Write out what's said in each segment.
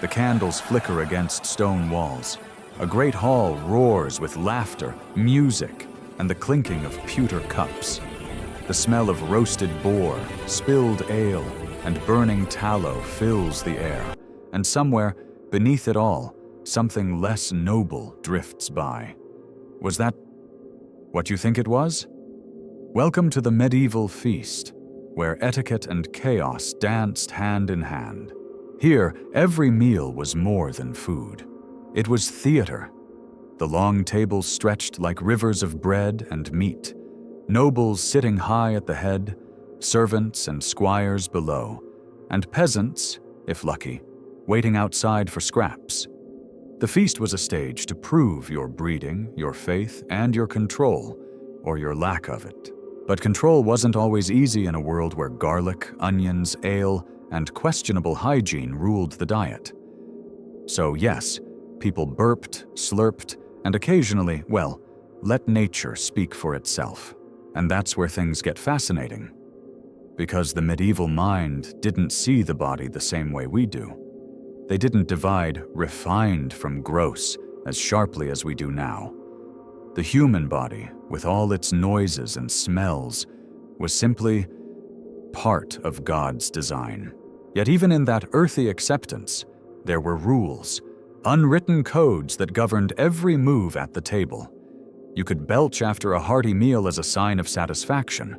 The candles flicker against stone walls. A great hall roars with laughter, music, and the clinking of pewter cups. The smell of roasted boar, spilled ale, and burning tallow fills the air, and somewhere, beneath it all, something less noble drifts by. Was that what you think it was? Welcome to the medieval feast, where etiquette and chaos danced hand in hand. Here, every meal was more than food. It was theater. The long tables stretched like rivers of bread and meat, nobles sitting high at the head, servants and squires below, and peasants, if lucky, waiting outside for scraps. The feast was a stage to prove your breeding, your faith, and your control, or your lack of it. But control wasn't always easy in a world where garlic, onions, ale, and questionable hygiene ruled the diet. So yes, people burped, slurped, and occasionally, well, let nature speak for itself. And that's where things get fascinating. Because the medieval mind didn't see the body the same way we do. They didn't divide refined from gross as sharply as we do now. The human body, with all its noises and smells, was simply part of God's design. Yet even in that earthy acceptance, there were rules, unwritten codes that governed every move at the table. You could belch after a hearty meal as a sign of satisfaction,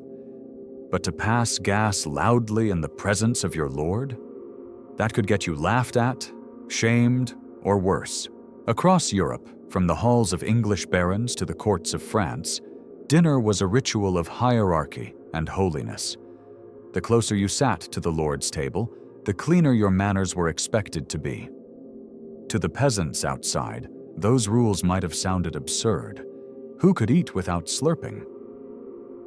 but to pass gas loudly in the presence of your Lord? That could get you laughed at, shamed, or worse. Across Europe, from the halls of English barons to the courts of France, dinner was a ritual of hierarchy and holiness. The closer you sat to the Lord's table, the cleaner your manners were expected to be. To the peasants outside, those rules might have sounded absurd. Who could eat without slurping?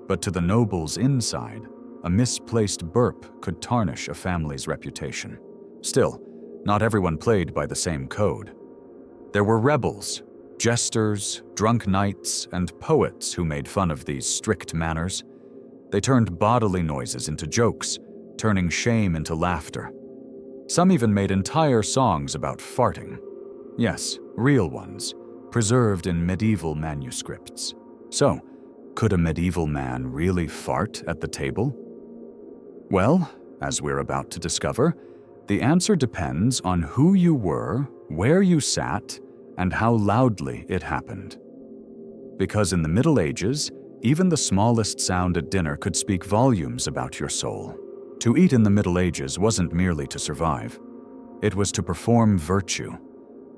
But to the nobles inside, a misplaced burp could tarnish a family's reputation. Still, not everyone played by the same code. There were rebels, jesters, drunk knights, and poets who made fun of these strict manners. They turned bodily noises into jokes, turning shame into laughter. Some even made entire songs about farting. Yes, real ones, preserved in medieval manuscripts. So, could a medieval man really fart at the table? Well, as we're about to discover, the answer depends on who you were, where you sat, and how loudly it happened. Because in the Middle Ages, even the smallest sound at dinner could speak volumes about your soul. To eat in the Middle Ages wasn't merely to survive. It was to perform virtue.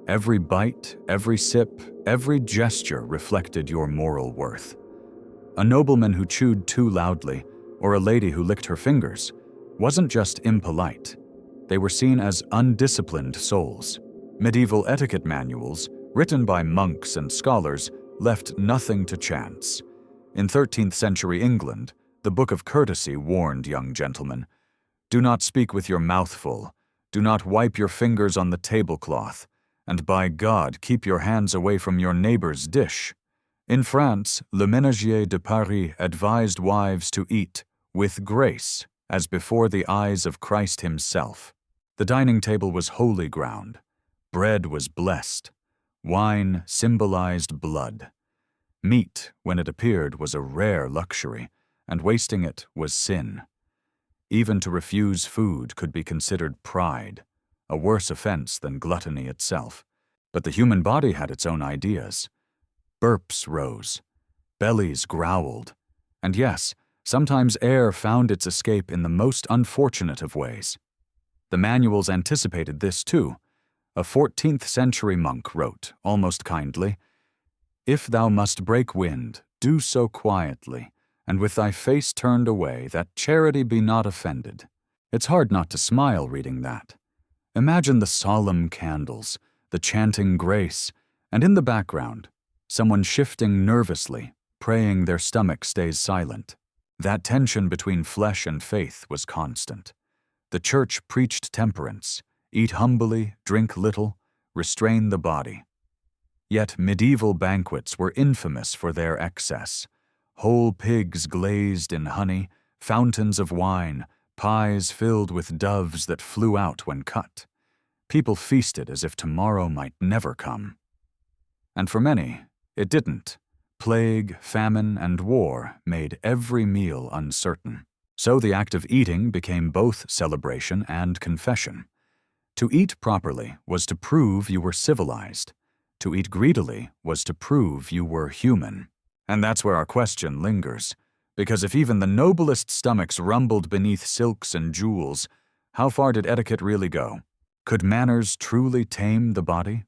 Every bite, every sip, every gesture reflected your moral worth. A nobleman who chewed too loudly, or a lady who licked her fingers, wasn't just impolite. They were seen as undisciplined souls. Medieval etiquette manuals, written by monks and scholars, left nothing to chance. In 13th century England, the Book of Courtesy warned young gentlemen, "Do not speak with your mouth full, do not wipe your fingers on the tablecloth, and by God, keep your hands away from your neighbor's dish." In France, Le Ménager de Paris advised wives to eat with grace, as before the eyes of Christ himself. The dining table was holy ground. Bread was blessed. Wine symbolized blood. Meat, when it appeared, was a rare luxury, and wasting it was sin. Even to refuse food could be considered pride, a worse offense than gluttony itself. But the human body had its own ideas. Burps rose, bellies growled, and yes, sometimes air found its escape in the most unfortunate of ways. The manuals anticipated this too. A 14th century monk wrote, almost kindly, "If thou must break wind, do so quietly, and with thy face turned away, that charity be not offended." It's hard not to smile reading that. Imagine the solemn candles, the chanting grace, and in the background, someone shifting nervously, praying their stomach stays silent. That tension between flesh and faith was constant. The church preached temperance, eat humbly, drink little, restrain the body. Yet medieval banquets were infamous for their excess. Whole pigs glazed in honey, fountains of wine, pies filled with doves that flew out when cut. People feasted as if tomorrow might never come. And for many, it didn't. Plague, famine, and war made every meal uncertain. So the act of eating became both celebration and confession. To eat properly was to prove you were civilized. To eat greedily was to prove you were human. And that's where our question lingers. Because if even the noblest stomachs rumbled beneath silks and jewels, how far did etiquette really go? Could manners truly tame the body?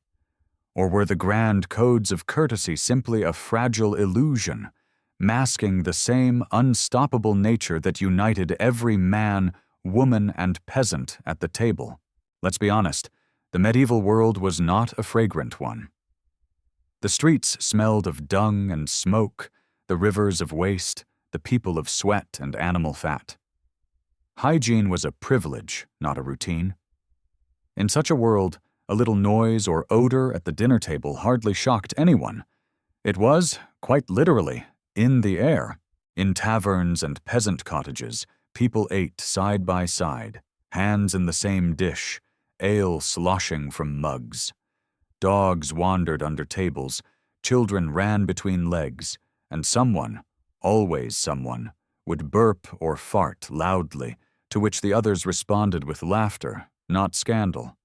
Or were the grand codes of courtesy simply a fragile illusion, masking the same unstoppable nature that united every man, woman, and peasant at the table? Let's be honest, the medieval world was not a fragrant one. The streets smelled of dung and smoke, the rivers of waste, the people of sweat and animal fat. Hygiene was a privilege, not a routine. In such a world, a little noise or odor at the dinner table hardly shocked anyone. It was, quite literally, in the air. In taverns and peasant cottages, people ate side by side, hands in the same dish, ale sloshing from mugs. Dogs wandered under tables, children ran between legs, and someone, always someone, would burp or fart loudly, to which the others responded with laughter, not scandal.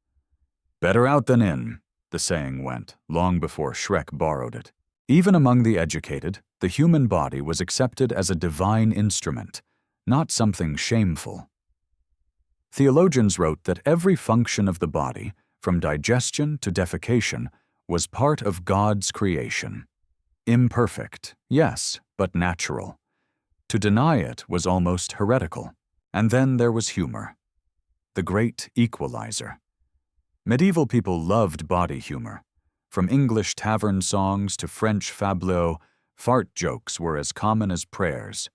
"Better out than in," the saying went, long before Shrek borrowed it. Even among the educated, the human body was accepted as a divine instrument, not something shameful. Theologians wrote that every function of the body, from digestion to defecation, was part of God's creation. Imperfect, yes, but natural. To deny it was almost heretical. And then there was humor, the great equalizer. Medieval people loved body humor. From English tavern songs to French fabliaux, fart jokes were as common as prayers.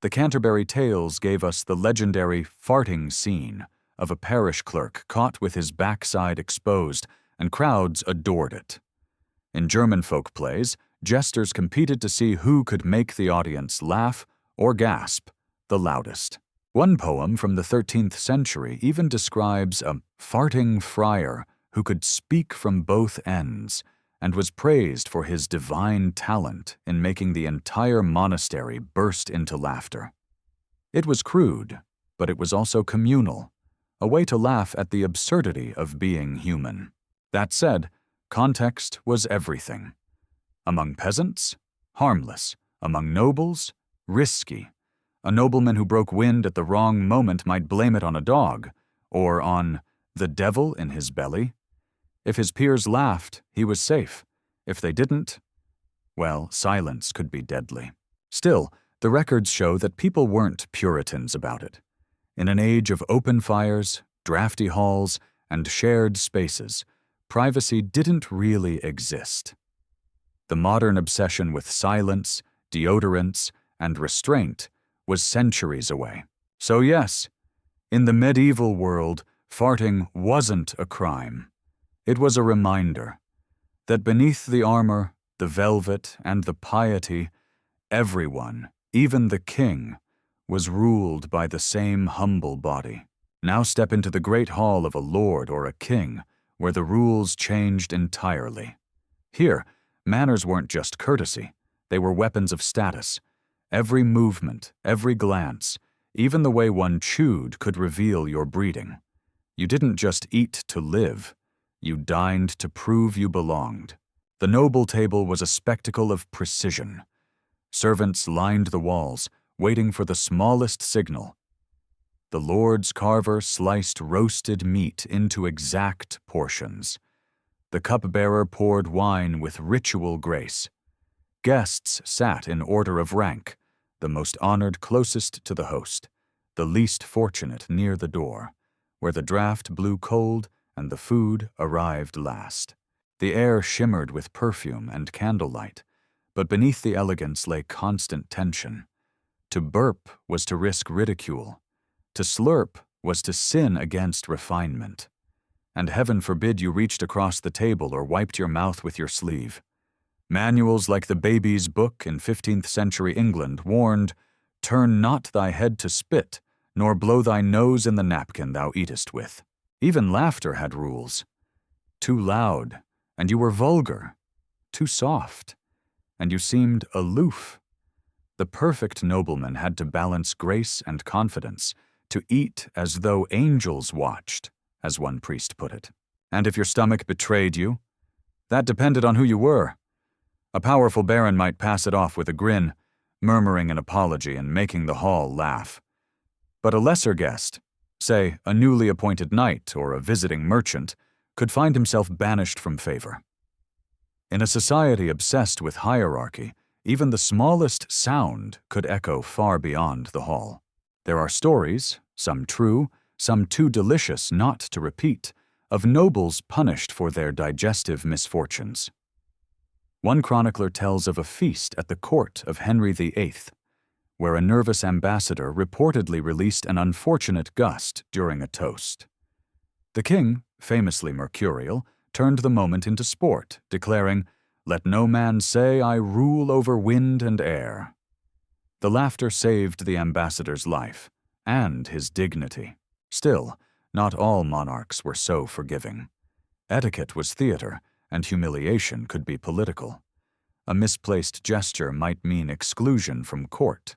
The Canterbury Tales gave us the legendary farting scene of a parish clerk caught with his backside exposed, and crowds adored it. In German folk plays, jesters competed to see who could make the audience laugh or gasp the loudest. One poem from the 13th century even describes a farting friar who could speak from both ends and was praised for his divine talent in making the entire monastery burst into laughter. It was crude, but it was also communal, a way to laugh at the absurdity of being human. That said, context was everything. Among peasants, harmless. Among nobles, risky. A nobleman who broke wind at the wrong moment might blame it on a dog, or on the devil in his belly. If his peers laughed, he was safe. If they didn't, well, silence could be deadly. Still, the records show that people weren't Puritans about it. In an age of open fires, drafty halls, and shared spaces, privacy didn't really exist. The modern obsession with silence, deodorants, and restraint was centuries away. So yes, in the medieval world, farting wasn't a crime. It was a reminder that beneath the armor, the velvet, and the piety, everyone, even the king, was ruled by the same humble body. Now step into the great hall of a lord or a king, where the rules changed entirely. Here, manners weren't just courtesy, they were weapons of status. Every movement, every glance, even the way one chewed could reveal your breeding. You didn't just eat to live, you dined to prove you belonged. The noble table was a spectacle of precision. Servants lined the walls, waiting for the smallest signal. The lord's carver sliced roasted meat into exact portions. The cupbearer poured wine with ritual grace. Guests sat in order of rank, the most honored closest to the host, the least fortunate near the door, where the draught blew cold and the food arrived last. The air shimmered with perfume and candlelight, but beneath the elegance lay constant tension. To burp was to risk ridicule. To slurp was to sin against refinement. And heaven forbid you reached across the table or wiped your mouth with your sleeve. Manuals like the Baby's Book in 15th century England warned, "Turn not thy head to spit, nor blow thy nose in the napkin thou eatest with." Even laughter had rules. Too loud, and you were vulgar. Too soft, and you seemed aloof. The perfect nobleman had to balance grace and confidence, to eat as though angels watched, as one priest put it. And if your stomach betrayed you, that depended on who you were. A powerful baron might pass it off with a grin, murmuring an apology and making the hall laugh. But a lesser guest, say a newly appointed knight or a visiting merchant, could find himself banished from favor. In a society obsessed with hierarchy, even the smallest sound could echo far beyond the hall. There are stories, some true, some too delicious not to repeat, of nobles punished for their digestive misfortunes. One chronicler tells of a feast at the court of Henry VIII, where a nervous ambassador reportedly released an unfortunate gust during a toast. The king, famously mercurial, turned the moment into sport, declaring, "Let no man say I rule over wind and air." The laughter saved the ambassador's life, and his dignity. Still, not all monarchs were so forgiving. Etiquette was theater, and humiliation could be political. A misplaced gesture might mean exclusion from court,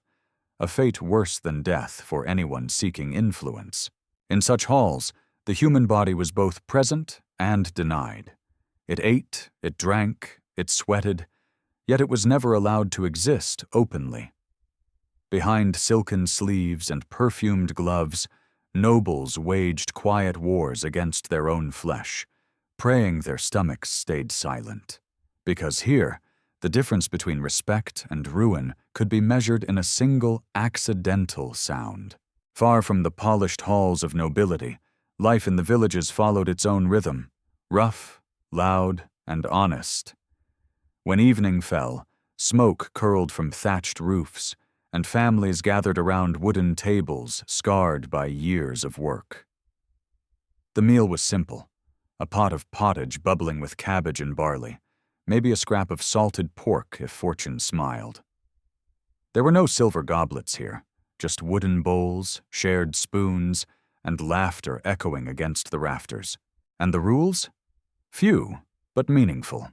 a fate worse than death for anyone seeking influence. In such halls, the human body was both present and denied. It ate, it drank, it sweated, yet it was never allowed to exist openly. Behind silken sleeves and perfumed gloves, nobles waged quiet wars against their own flesh, praying their stomachs stayed silent. Because here, the difference between respect and ruin could be measured in a single accidental sound. Far from the polished halls of nobility, life in the villages followed its own rhythm, rough, loud, and honest. When evening fell, smoke curled from thatched roofs, and families gathered around wooden tables scarred by years of work. The meal was simple, a pot of pottage bubbling with cabbage and barley, maybe a scrap of salted pork if fortune smiled. There were no silver goblets here, just wooden bowls, shared spoons, and laughter echoing against the rafters. And the rules? Few, but meaningful.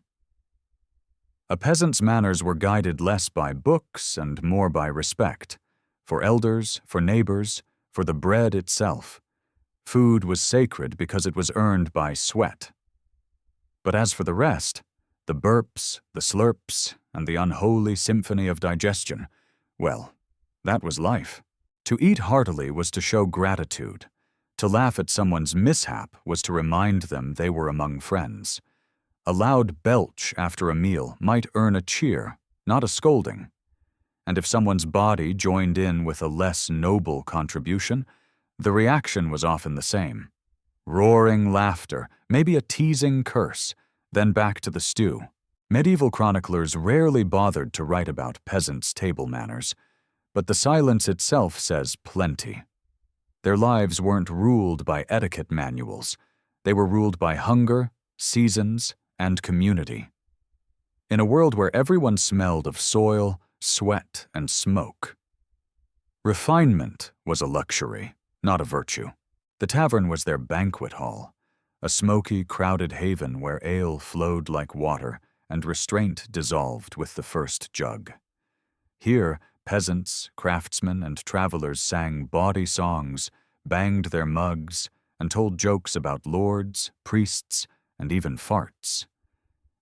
A peasant's manners were guided less by books and more by respect, for elders, for neighbors, for the bread itself. Food was sacred because it was earned by sweat. But as for the rest, the burps, the slurps, and the unholy symphony of digestion, well, that was life. To eat heartily was to show gratitude. To laugh at someone's mishap was to remind them they were among friends. A loud belch after a meal might earn a cheer, not a scolding. And if someone's body joined in with a less noble contribution, the reaction was often the same. Roaring laughter, maybe a teasing curse, then back to the stew. Medieval chroniclers rarely bothered to write about peasants' table manners, but the silence itself says plenty. Their lives weren't ruled by etiquette manuals. They were ruled by hunger, seasons, and community. In a world where everyone smelled of soil, sweat, and smoke. Refinement was a luxury, not a virtue. The tavern was their banquet hall, a smoky, crowded haven where ale flowed like water and restraint dissolved with the first jug. Here, peasants, craftsmen, and travelers sang bawdy songs, banged their mugs, and told jokes about lords, priests, and even farts.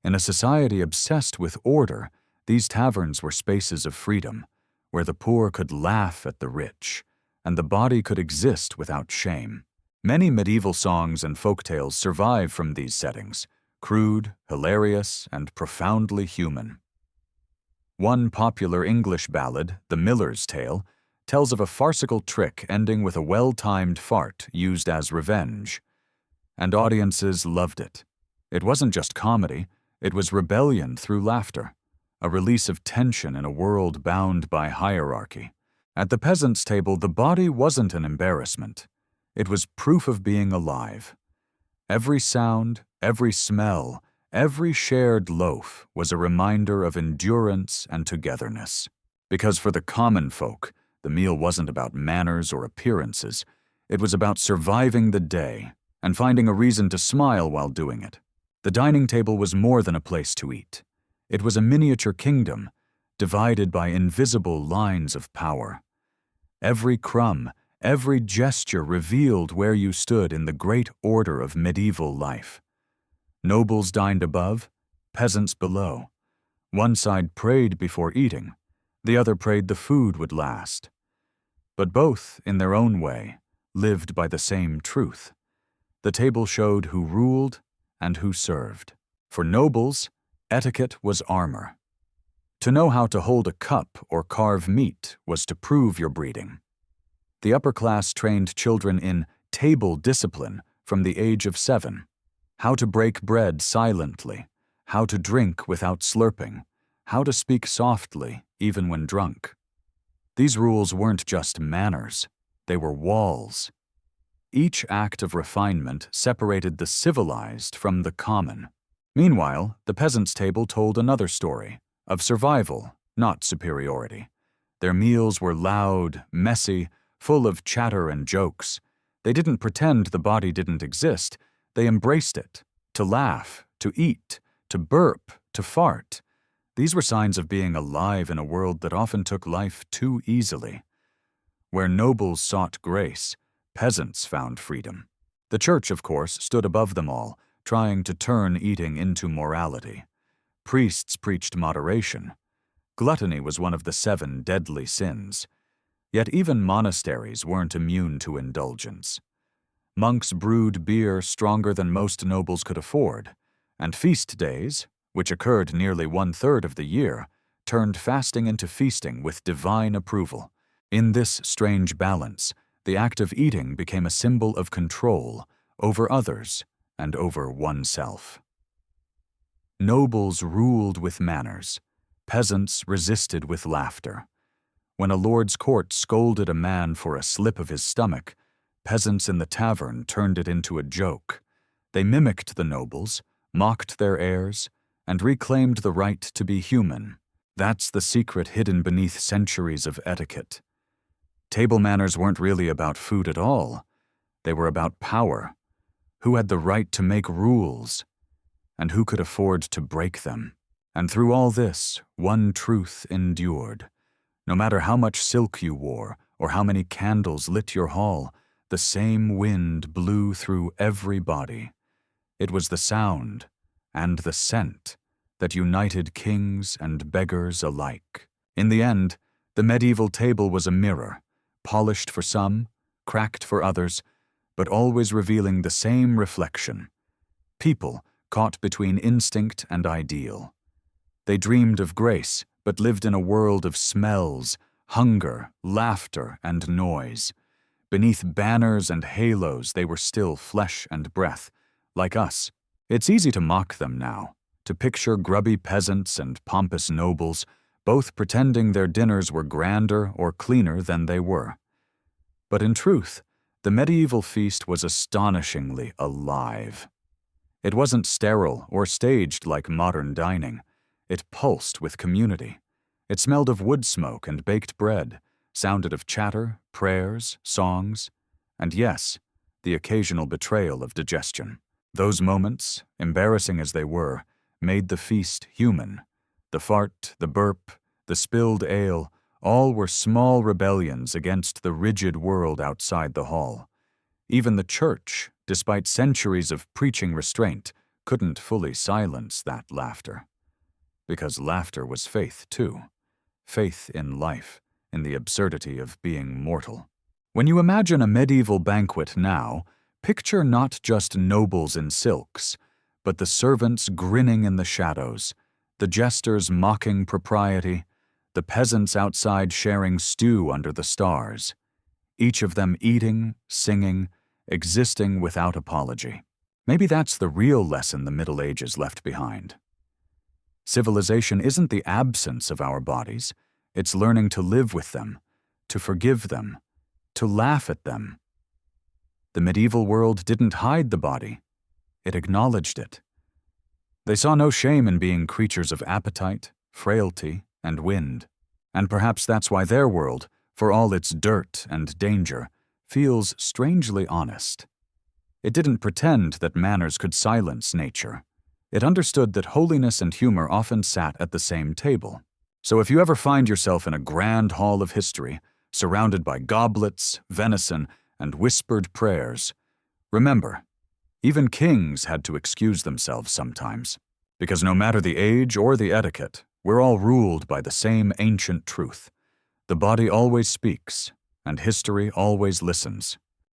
In a society obsessed with order, these taverns were spaces of freedom, where the poor could laugh at the rich, and the body could exist without shame. Many medieval songs and folktales survive from these settings, crude, hilarious, and profoundly human. One popular English ballad, The Miller's Tale, tells of a farcical trick ending with a well-timed fart used as revenge. And audiences loved it. It wasn't just comedy, it was rebellion through laughter, a release of tension in a world bound by hierarchy. At the peasant's table, the body wasn't an embarrassment. It was proof of being alive. Every sound, every smell, every shared loaf was a reminder of endurance and togetherness. Because for the common folk, the meal wasn't about manners or appearances. It was about surviving the day, and finding a reason to smile while doing it. The dining table was more than a place to eat. It was a miniature kingdom, divided by invisible lines of power. Every crumb, every gesture revealed where you stood in the great order of medieval life. Nobles dined above, peasants below. One side prayed before eating, the other prayed the food would last. But both, in their own way, lived by the same truth. The table showed who ruled and who served. For nobles, etiquette was armor. To know how to hold a cup or carve meat was to prove your breeding. The upper class trained children in table discipline from the age of 7. How to break bread silently, how to drink without slurping, how to speak softly even when drunk. These rules weren't just manners, they were walls. Each act of refinement separated the civilized from the common. Meanwhile, the peasants' table told another story, of survival, not superiority. Their meals were loud, messy, full of chatter and jokes. They didn't pretend the body didn't exist, they embraced it. To laugh, to eat, to burp, to fart. These were signs of being alive in a world that often took life too easily. Where nobles sought grace, peasants found freedom. The church, of course, stood above them all, trying to turn eating into morality. Priests preached moderation. Gluttony was one of the 7 deadly sins. Yet even monasteries weren't immune to indulgence. Monks brewed beer stronger than most nobles could afford, and feast days, which occurred nearly 1/3 of the year, turned fasting into feasting with divine approval. In this strange balance, the act of eating became a symbol of control over others and over oneself. Nobles ruled with manners. Peasants resisted with laughter. When a lord's court scolded a man for a slip of his stomach, peasants in the tavern turned it into a joke. They mimicked the nobles, mocked their heirs, and reclaimed the right to be human. That's the secret hidden beneath centuries of etiquette. Table manners weren't really about food at all. They were about power. Who had the right to make rules, and who could afford to break them? And through all this, one truth endured. No matter how much silk you wore, or how many candles lit your hall, the same wind blew through every body. It was the sound and the scent that united kings and beggars alike. In the end, the medieval table was a mirror, polished for some, cracked for others, but always revealing the same reflection. People caught between instinct and ideal. They dreamed of grace, but lived in a world of smells, hunger, laughter, and noise. Beneath banners and halos, they were still flesh and breath, like us. It's easy to mock them now, to picture grubby peasants and pompous nobles, both pretending their dinners were grander or cleaner than they were. But in truth, the medieval feast was astonishingly alive. It wasn't sterile or staged like modern dining. It pulsed with community. It smelled of wood smoke and baked bread, sounded of chatter, prayers, songs, and yes, the occasional betrayal of digestion. Those moments, embarrassing as they were, made the feast human. The fart, the burp, the spilled ale, all were small rebellions against the rigid world outside the hall. Even the church, despite centuries of preaching restraint, couldn't fully silence that laughter. Because laughter was faith, too. Faith in life, in the absurdity of being mortal. When you imagine a medieval banquet now, picture not just nobles in silks, but the servants grinning in the shadows, the jesters mocking propriety, the peasants outside sharing stew under the stars, each of them eating, singing, existing without apology. Maybe that's the real lesson the Middle Ages left behind. Civilization isn't the absence of our bodies, it's learning to live with them, to forgive them, to laugh at them. The medieval world didn't hide the body, it acknowledged it. They saw no shame in being creatures of appetite, frailty, and wind. And perhaps that's why their world, for all its dirt and danger, feels strangely honest. It didn't pretend that manners could silence nature. It understood that holiness and humor often sat at the same table. So if you ever find yourself in a grand hall of history, surrounded by goblets, venison, and whispered prayers, remember, even kings had to excuse themselves sometimes, because no matter the age or the etiquette, we're all ruled by the same ancient truth. The body always speaks, and history always listens.